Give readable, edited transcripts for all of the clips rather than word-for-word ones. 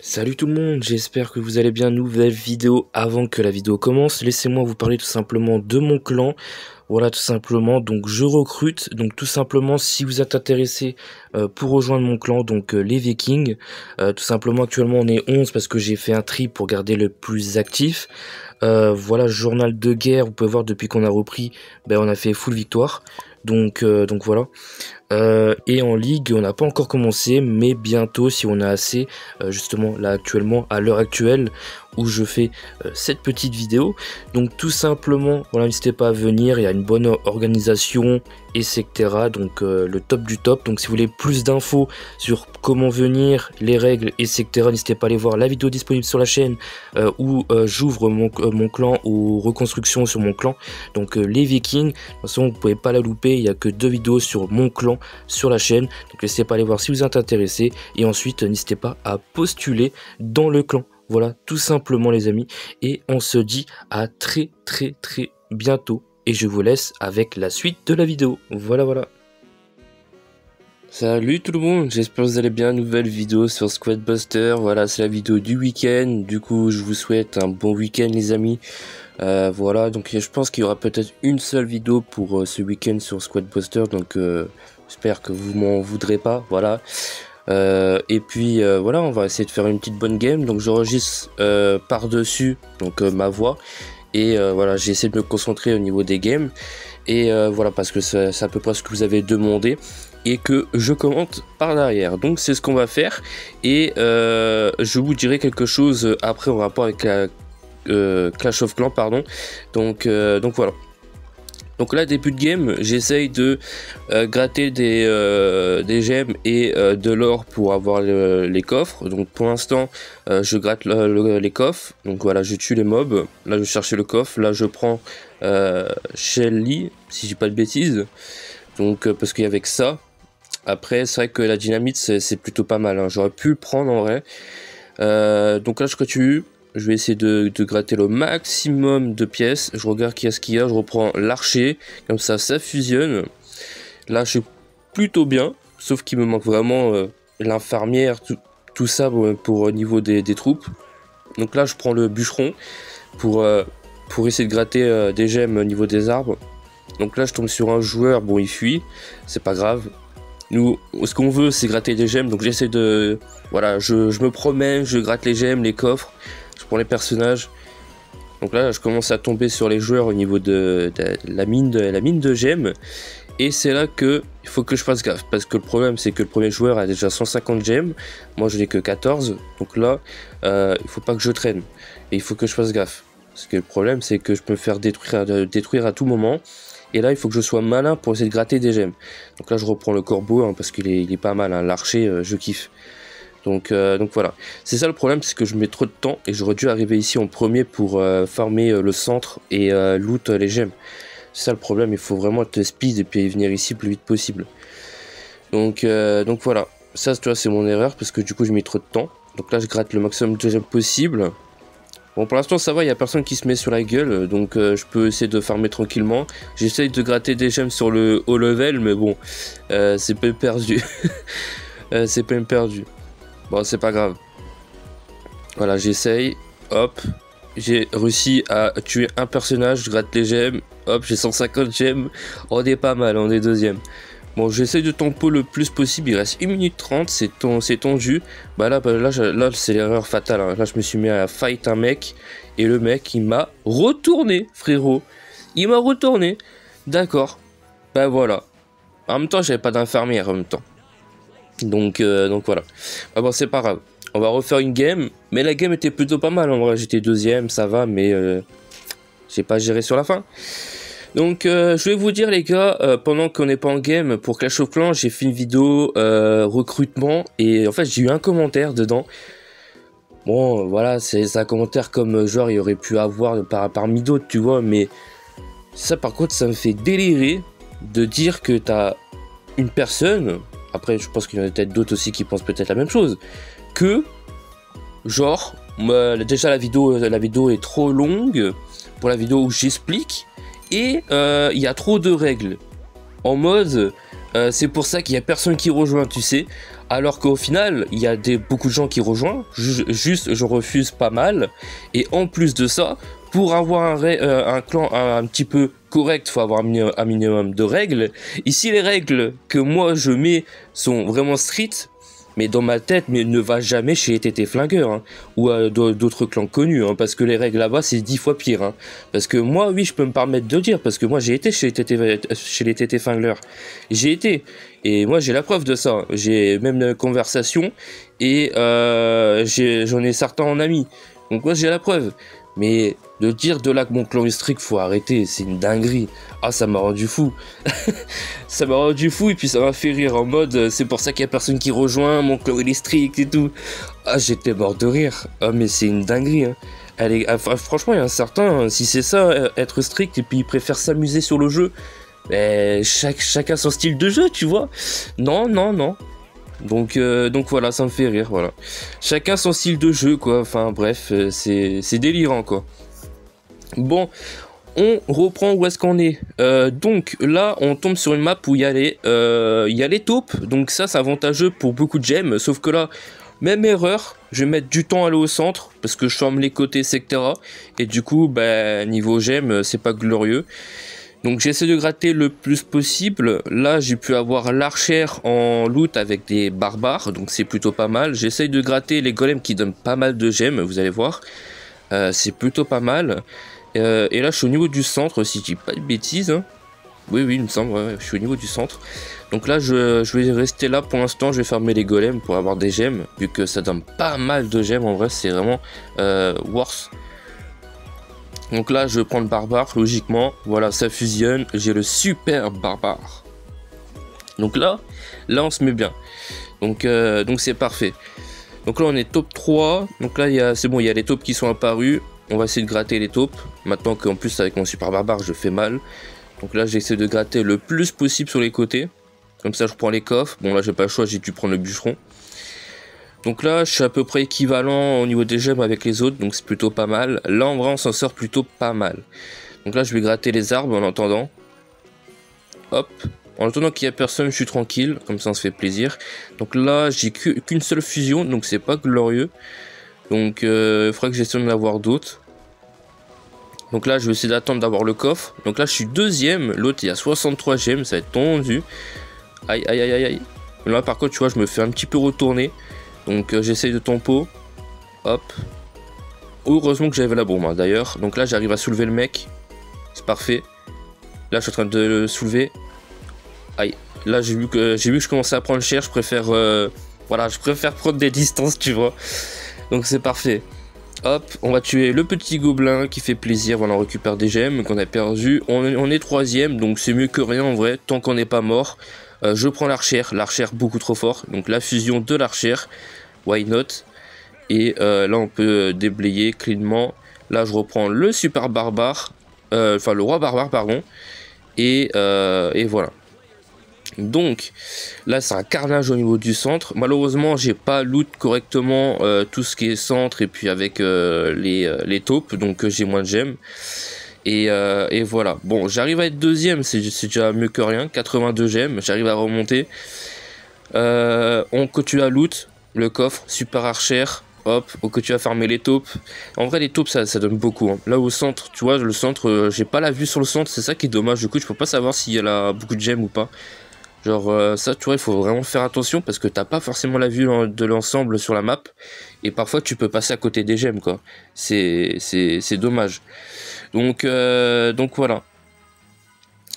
Salut tout le monde, j'espère que vous allez bien. Nouvelle vidéo. Avant que la vidéo commence, laissez-moi vous parler tout simplement de mon clan. Voilà, tout simplement, donc je recrute, donc tout simplement si vous êtes intéressé pour rejoindre mon clan, donc les Vikings, tout simplement actuellement on est 11 parce que j'ai fait un tri pour garder le plus actif. Voilà, journal de guerre, vous pouvez voir depuis qu'on a repris, ben, on a fait full victoire, donc voilà. Et en ligue on n'a pas encore commencé, mais bientôt si on a assez, justement là actuellement à l'heure actuelle où je fais cette petite vidéo. Donc tout simplement, voilà, n'hésitez pas à venir, il y a une bonne organisation, etc. Donc le top du top. Donc si vous voulez plus d'infos sur comment venir, les règles, etc., n'hésitez pas à aller voir la vidéo disponible sur la chaîne où j'ouvre mon clan aux reconstructions sur mon clan. Donc les Vikings, de toute façon vous pouvez pas la louper, il n'y a que 2 vidéos sur mon clan sur la chaîne. Donc n'hésitez pas à aller voir si vous êtes intéressé. Et ensuite n'hésitez pas à postuler dans le clan. Voilà, tout simplement les amis, et on se dit à très bientôt, et je vous laisse avec la suite de la vidéo. Voilà. Salut tout le monde, j'espère que vous allez bien. Nouvelle vidéo sur Squad Buster. Voilà, c'est la vidéo du week-end. Du coup, je vous souhaite un bon week-end les amis. Voilà, donc je pense qu'il y aura peut-être une seule vidéo pour ce week-end sur Squad Buster. Donc j'espère que vous m'en voudrez pas. Voilà. Et puis voilà, on va essayer de faire une petite bonne game. Donc j'enregistre par-dessus donc ma voix. Et voilà, j'ai essayé de me concentrer au niveau des games. Et voilà, parce que c'est à peu près ce que vous avez demandé. Et que je commente par derrière. Donc c'est ce qu'on va faire. Et je vous dirai quelque chose après en rapport avec la Clash of Clans, pardon. Donc voilà. Donc là, début de game, j'essaye de gratter des gemmes et de l'or pour avoir les coffres. Donc pour l'instant, je gratte les coffres. Donc voilà, je tue les mobs. Là, je cherchais le coffre. Là, je prends Shelly, si je dis pas de bêtises. Donc parce qu'il y avait que ça. Après, c'est vrai que la dynamite, c'est plutôt pas mal, hein. J'aurais pu le prendre en vrai. Donc là, je continue. Je vais essayer de gratter le maximum de pièces. Je regarde ce qu'il y a. Je reprends l'archer. Comme ça fusionne. Là, je suis plutôt bien. Sauf qu'il me manque vraiment l'infirmière. Tout ça pour au niveau des troupes. Donc là, je prends le bûcheron. Pour essayer de gratter des gemmes au niveau des arbres. Donc là, je tombe sur un joueur. Bon, il fuit. C'est pas grave. Nous, ce qu'on veut, c'est gratter des gemmes. Donc j'essaie de... Voilà, je me promène. Je gratte les gemmes, les coffres. Je prends les personnages. Donc là, je commence à tomber sur les joueurs au niveau de la mine de gemmes. Et c'est là que il faut que je fasse gaffe. Parce que le problème, c'est que le premier joueur a déjà 150 gemmes. Moi, je n'ai que 14. Donc là, il faut pas que je traîne. Et il faut que je fasse gaffe. Parce que le problème, c'est que je peux me faire détruire à tout moment. Et là, il faut que je sois malin pour essayer de gratter des gemmes. Donc là, je reprends le corbeau, hein, parce qu'il est pas mal. Hein. L'archer, je kiffe. Donc voilà, c'est ça le problème, c'est que je mets trop de temps et j'aurais dû arriver ici en premier pour farmer le centre et loot les gemmes. C'est ça le problème, il faut vraiment être speed et puis venir ici le plus vite possible. Donc voilà, ça tu vois c'est mon erreur parce que du coup je mets trop de temps. Donc là je gratte le maximum de gemmes possible. Bon pour l'instant ça va, il n'y a personne qui se met sur la gueule, donc je peux essayer de farmer tranquillement. J'essaye de gratter des gemmes sur le haut level, mais bon, c'est pas perdu. C'est pas perdu. Bon, c'est pas grave. Voilà, j'essaye. Hop. J'ai réussi à tuer un personnage. Je gratte les gemmes. Hop, j'ai 150 gemmes. On est pas mal, on est deuxième. Bon, j'essaye de tempo le plus possible. Il reste 1 minute 30. C'est tendu. Bah là c'est l'erreur fatale. Hein. Là, je me suis mis à fight un mec. Et le mec, il m'a retourné, frérot. Il m'a retourné. D'accord. Bah voilà. En même temps, j'avais pas d'infirmière en même temps. Donc voilà. Ah bon, c'est pas grave. On va refaire une game. Mais la game était plutôt pas mal. En vrai, j'étais deuxième, ça va. Mais j'ai pas géré sur la fin. Donc je vais vous dire les gars, pendant qu'on n'est pas en game pour Clash of Clans, j'ai fait une vidéo recrutement. Et en fait, j'ai eu un commentaire dedans. Bon, voilà, c'est un commentaire comme genre il aurait pu avoir parmi d'autres, tu vois. Mais ça, par contre, ça me fait délirer de dire que t'as une personne... Après, je pense qu'il y en a peut-être d'autres aussi qui pensent peut-être la même chose. Que, genre, déjà la vidéo est trop longue pour la vidéo où j'explique. Et il y a trop de règles. En mode, c'est pour ça qu'il n'y a personne qui rejoint, tu sais. Alors qu'au final, il y a beaucoup de gens qui rejoignent, juste je refuse pas mal. Et en plus de ça, pour avoir un clan un petit peu correct, faut avoir un minimum de règles. Ici, les règles que moi je mets sont vraiment strictes. Mais dans ma tête, mais ne va jamais chez les TT Flingueurs, hein, ou d'autres clans connus, hein, parce que les règles là-bas, c'est 10 fois pire. Hein. Parce que moi, oui, je peux me permettre de le dire, parce que moi, j'ai été chez les TT Flingueurs. J'ai été. Et moi, j'ai la preuve de ça. J'ai même une conversation, et j'en ai certains en amis. Donc moi, j'ai la preuve. Mais de dire de là que mon clan est strict, faut arrêter, c'est une dinguerie. Ah, ça m'a rendu fou. Ça m'a rendu fou et puis ça m'a fait rire en mode c'est pour ça qu'il y a personne qui rejoint, mon clan il est strict et tout. Ah, j'étais mort de rire. Ah, mais c'est une dinguerie. Hein. Franchement, il y a un certain, si c'est ça, être strict et puis il préfère s'amuser sur le jeu, mais chacun son style de jeu, tu vois. Non, non, non. Donc voilà, ça me fait rire, voilà. Chacun son style de jeu, quoi. Enfin bref, c'est délirant, quoi. Bon, on reprend où est-ce qu'on est. Donc là, on tombe sur une map où il y a les taupes. Donc ça, c'est avantageux pour beaucoup de gemmes. Sauf que là, même erreur, je vais mettre du temps à aller au centre parce que je ferme les côtés, etc. Et du coup, bah, niveau gemmes, c'est pas glorieux. Donc j'essaie de gratter le plus possible. Là j'ai pu avoir l'archère en loot avec des barbares, donc c'est plutôt pas mal. J'essaie de gratter les golems qui donnent pas mal de gemmes, vous allez voir. C'est plutôt pas mal. Et là je suis au niveau du centre, si je dis pas de bêtises. Hein. Oui, il me semble, ouais, je suis au niveau du centre. Donc là je vais rester là pour l'instant, je vais fermer les golems pour avoir des gemmes. Vu que ça donne pas mal de gemmes, en vrai c'est vraiment worth. Donc là, je prends le barbare, logiquement. Voilà, ça fusionne. J'ai le super barbare. Donc là, on se met bien. Donc c'est parfait. Donc là, on est top 3. Donc là, c'est bon, il y a les taupes qui sont apparus. On va essayer de gratter les taupes. Maintenant qu'en plus, avec mon super barbare, je fais mal. Donc là, j'essaie de gratter le plus possible sur les côtés. Comme ça, je prends les coffres. Bon, là, j'ai pas le choix, j'ai dû prendre le bûcheron. Donc là, je suis à peu près équivalent au niveau des gemmes avec les autres, donc c'est plutôt pas mal. Là, en vrai, on s'en sort plutôt pas mal. Donc là, je vais gratter les arbres en attendant. Hop. En attendant qu'il n'y a personne, je suis tranquille, comme ça on se fait plaisir. Donc là, j'ai qu'une seule fusion, donc c'est pas glorieux. Donc il faudra que j'essaie d'en avoir d'autres. Donc là, je vais essayer d'attendre d'avoir le coffre. Donc là, je suis deuxième. L'autre, il y a 63 gemmes, ça va être tendu. Aïe, aïe, aïe, aïe, aïe. Là, par contre, tu vois, je me fais un petit peu retourner. Donc j'essaye de tempo. Hop. Heureusement que j'avais la bombe, hein, d'ailleurs. Donc là, j'arrive à soulever le mec. C'est parfait. Là, je suis en train de le soulever. Aïe. Là, j'ai vu que je commençais à prendre cher. Je préfère... voilà, je préfère prendre des distances, tu vois. Donc c'est parfait. Hop, on va tuer le petit gobelin qui fait plaisir. Voilà, on récupère des gemmes qu'on a perdu. On est troisième, donc c'est mieux que rien en vrai, tant qu'on n'est pas mort. Je prends l'archère beaucoup trop fort. Donc la fusion de l'archère, why not. Et là on peut déblayer cleanement. Là je reprends le super barbare, enfin le roi barbare pardon. Et voilà. Donc là c'est un carnage au niveau du centre. Malheureusement j'ai pas loot correctement tout ce qui est centre et puis avec les taupes, donc j'ai moins de gemmes. Et voilà, bon j'arrive à être deuxième, c'est déjà mieux que rien, 82 gemmes, j'arrive à remonter. On continue à loot, le coffre, super archère, hop, on continue à farmer les taupes. En vrai les taupes ça donne beaucoup, hein. Là au centre, tu vois, le centre, j'ai pas la vue sur le centre, c'est ça qui est dommage, du coup je peux pas savoir s'il y a beaucoup de gemmes ou pas. Genre ça, tu vois, il faut vraiment faire attention parce que t'as pas forcément la vue de l'ensemble sur la map. Et parfois, tu peux passer à côté des gemmes, quoi. C'est dommage. Donc voilà.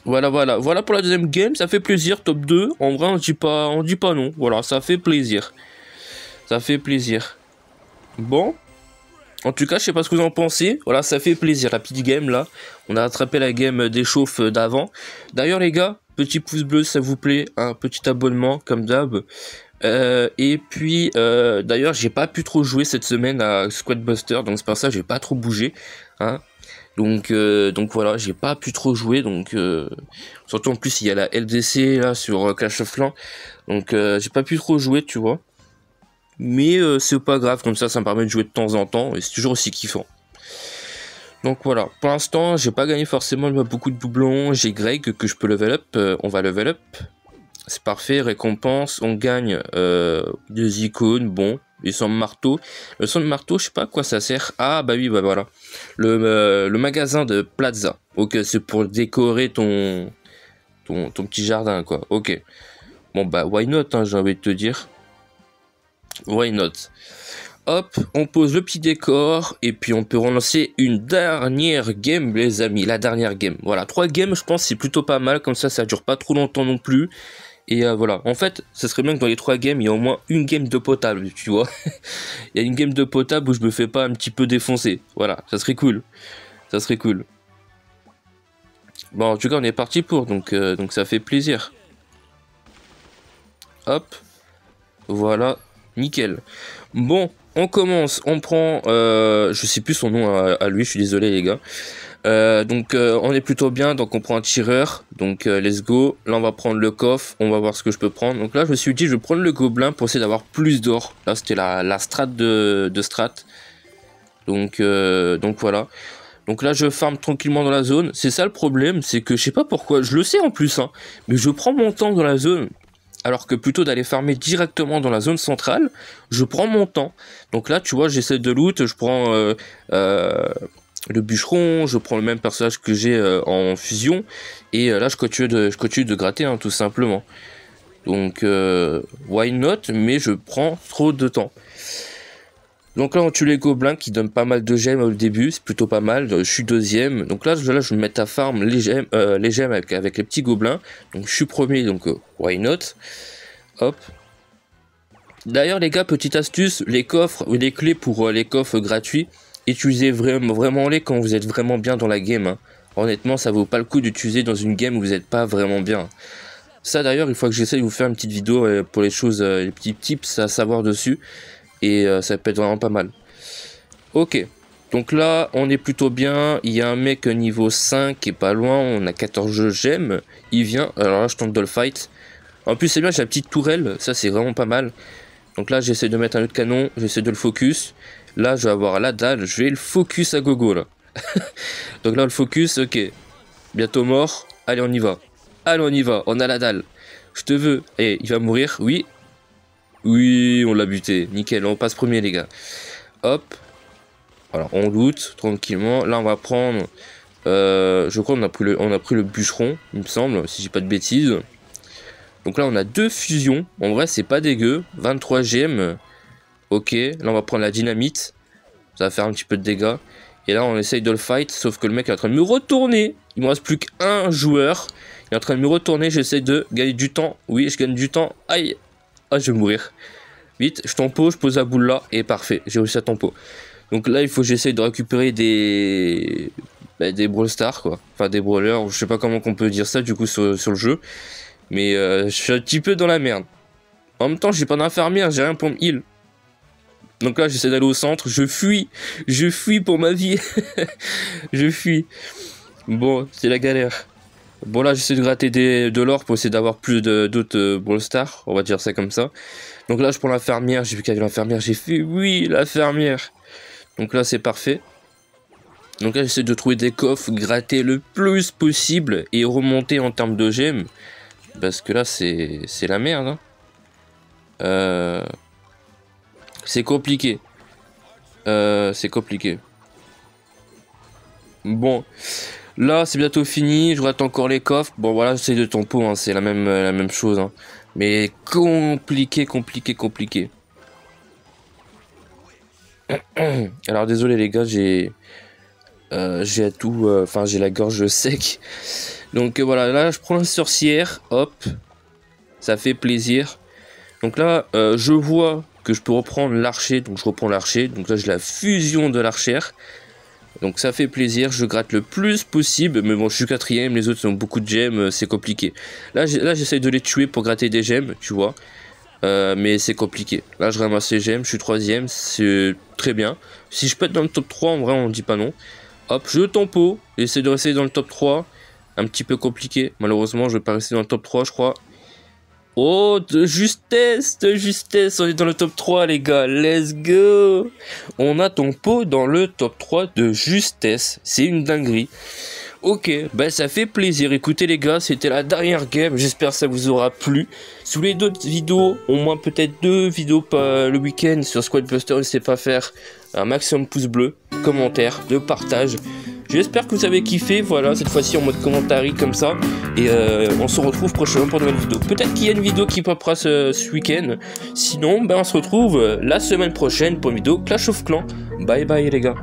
Voilà pour la deuxième game. Ça fait plaisir, top 2. En vrai, on dit pas non. Voilà, ça fait plaisir. Ça fait plaisir. Bon. En tout cas, je sais pas ce que vous en pensez. Voilà, ça fait plaisir. La petite game, là. On a rattrapé la game des chauffes d'avant. D'ailleurs, les gars, petit pouce bleu, ça vous plaît. Un petit abonnement, comme d'hab. Et puis, d'ailleurs, j'ai pas pu trop jouer cette semaine à Squad Buster. Donc, c'est pour ça que j'ai pas trop bougé. Hein. Donc voilà, j'ai pas pu trop jouer. Donc, surtout en plus, il y a la LDC, là, sur Clash of Clans. Donc, j'ai pas pu trop jouer, tu vois. Mais c'est pas grave, comme ça me permet de jouer de temps en temps, et c'est toujours aussi kiffant. Donc voilà, pour l'instant, j'ai pas gagné forcément beaucoup de doublons, j'ai Greg que je peux level up, on va level up. C'est parfait, récompense, on gagne des icônes, bon, et son marteau. Le son de marteau, je sais pas à quoi ça sert. Ah bah oui, bah voilà. Le magasin de Plaza. Ok, c'est pour décorer ton petit jardin, quoi. Ok. Bon bah why not, hein, j'ai envie de te dire. Why not. Hop, on pose le petit décor et puis on peut relancer une dernière game, les amis. La dernière game. Voilà, 3 games, je pense c'est plutôt pas mal. Comme ça dure pas trop longtemps non plus. Et voilà, en fait, ça serait bien que dans les 3 games, il y ait au moins une game de potable, tu vois. Il y a une game de potable où je me fais pas un petit peu défoncer. Voilà, ça serait cool. Ça serait cool. Bon, en tout cas, on est parti pour, donc ça fait plaisir. Hop. Voilà, nickel. Bon, on commence, on prend, je sais plus son nom à lui, je suis désolé les gars. Donc on est plutôt bien, donc on prend un tireur, donc let's go. Là on va prendre le coffre, on va voir ce que je peux prendre. Donc là je me suis dit je vais prendre le gobelin pour essayer d'avoir plus d'or. Là c'était la strat de strat. Donc voilà. Donc là je farm tranquillement dans la zone. C'est ça le problème, c'est que je sais pas pourquoi, je le sais en plus, hein, mais je prends mon temps dans la zone. Alors que plutôt d'aller farmer directement dans la zone centrale, je prends mon temps. Donc là tu vois j'essaie de loot, je prends... le bûcheron, je prends le même personnage que j'ai en fusion, et là je continue de gratter, hein, tout simplement. Donc why not, mais je prends trop de temps. Donc là on tue les gobelins qui donnent pas mal de gemmes au début, c'est plutôt pas mal, je suis deuxième. Donc là je vais me mettre à farm les gemmes avec les petits gobelins. Donc je suis premier, donc why not. Hop. D'ailleurs les gars, petite astuce, les coffres ou les clés pour les coffres gratuits, utilisez vraiment les quand vous êtes vraiment bien dans la game, hein. Honnêtement ça vaut pas le coup d'utiliser dans une game où vous n'êtes pas vraiment bien. Ça d'ailleurs il faut que j'essaie de vous faire une petite vidéo pour les choses, les petits tips à savoir dessus. Et ça peut être vraiment pas mal. Ok, donc là on est plutôt bien. Il y a un mec niveau 5 qui est pas loin, on a 14 gemmes. Il vient, alors là je tente de le fight. En plus c'est bien, j'ai la petite tourelle, ça c'est vraiment pas mal. Donc là j'essaie de mettre un autre canon, j'essaie de le focus. Là je vais avoir la dalle, je vais le focus à gogo là. Donc là le focus, ok. Bientôt mort, allez on y va. Allez on y va, on a la dalle. Je te veux. Et il va mourir, oui. Oui, on l'a buté, nickel, on passe premier les gars. Hop. Alors on loot tranquillement. Là on va prendre... je crois qu'on a pris le bûcheron, il me semble, si j'ai pas de bêtises. Donc là on a 2 fusions. En vrai c'est pas dégueu. 23 gemmes. Ok, là on va prendre la dynamite. Ça va faire un petit peu de dégâts. Et là on essaye de le fight, sauf que le mec est en train de me retourner. Il me reste plus qu'un joueur. Il est en train de me retourner, j'essaie de gagner du temps. Oui, je gagne du temps. Aïe. Ah, je vais mourir. Vite, je tempo, je pose la boule là. Et parfait, j'ai réussi à tempo. Donc là, il faut que j'essaye de récupérer des Brawl Stars, quoi. Enfin, des Brawlers, je sais pas comment on peut dire ça, du coup, sur le jeu. Mais je suis un petit peu dans la merde. En même temps, j'ai pas d'infirmière, j'ai rien pour me heal. Donc là, j'essaie d'aller au centre. Je fuis pour ma vie. Je fuis. Bon, c'est la galère. Bon là j'essaie de gratter de l'or pour essayer d'avoir plus d'autres Brawl Stars, on va dire ça comme ça. Donc là je prends la fermière, j'ai vu qu'il y avait l'infirmière, j'ai fait oui la fermière. Donc là c'est parfait. Donc là j'essaie de trouver des coffres, gratter le plus possible et remonter en termes de gemmes. Parce que là c'est la merde, hein. C'est compliqué. C'est compliqué. Bon. Là, c'est bientôt fini, je rate encore les coffres. Bon, voilà, j'essaie de tempo, hein, c'est la même chose. Hein. Mais compliqué. Alors, désolé les gars, j'ai tout... Enfin, j'ai la gorge sec. Donc, voilà, là, je prends la sorcière. Hop. Ça fait plaisir. Donc là, je vois que je peux reprendre l'archer. Donc, je reprends l'archer. Donc là, j'ai la fusion de l'archère. Donc ça fait plaisir, je gratte le plus possible, mais bon je suis quatrième, les autres ont beaucoup de gemmes, c'est compliqué. Là j'essaie de les tuer pour gratter des gemmes, tu vois, mais c'est compliqué. Là je ramasse les gemmes, je suis troisième, c'est très bien. Si je peux être dans le top 3, en vrai on dit pas non. Hop, je tempo, j'essaie de rester dans le top 3, un petit peu compliqué, malheureusement je vais pas rester dans le top 3 je crois. Oh, de justesse, on est dans le top 3 les gars, let's go. On a ton pot dans le top 3 de justesse, c'est une dinguerie. Ok, bah ça fait plaisir. Écoutez les gars, c'était la dernière game, j'espère que ça vous aura plu. Si vous voulez d'autres vidéos, au moins peut-être 2 vidéos le week-end sur Squad Buster, n'hésitez pas à faire un maximum de pouces bleus, commentaires, de partage. J'espère que vous avez kiffé, voilà, cette fois-ci en mode commentaire comme ça. Et on se retrouve prochainement pour de nouvelles vidéos. Peut-être qu'il y a une vidéo qui popera ce week-end. Sinon, ben on se retrouve la semaine prochaine pour une vidéo Clash of Clans. Bye bye les gars.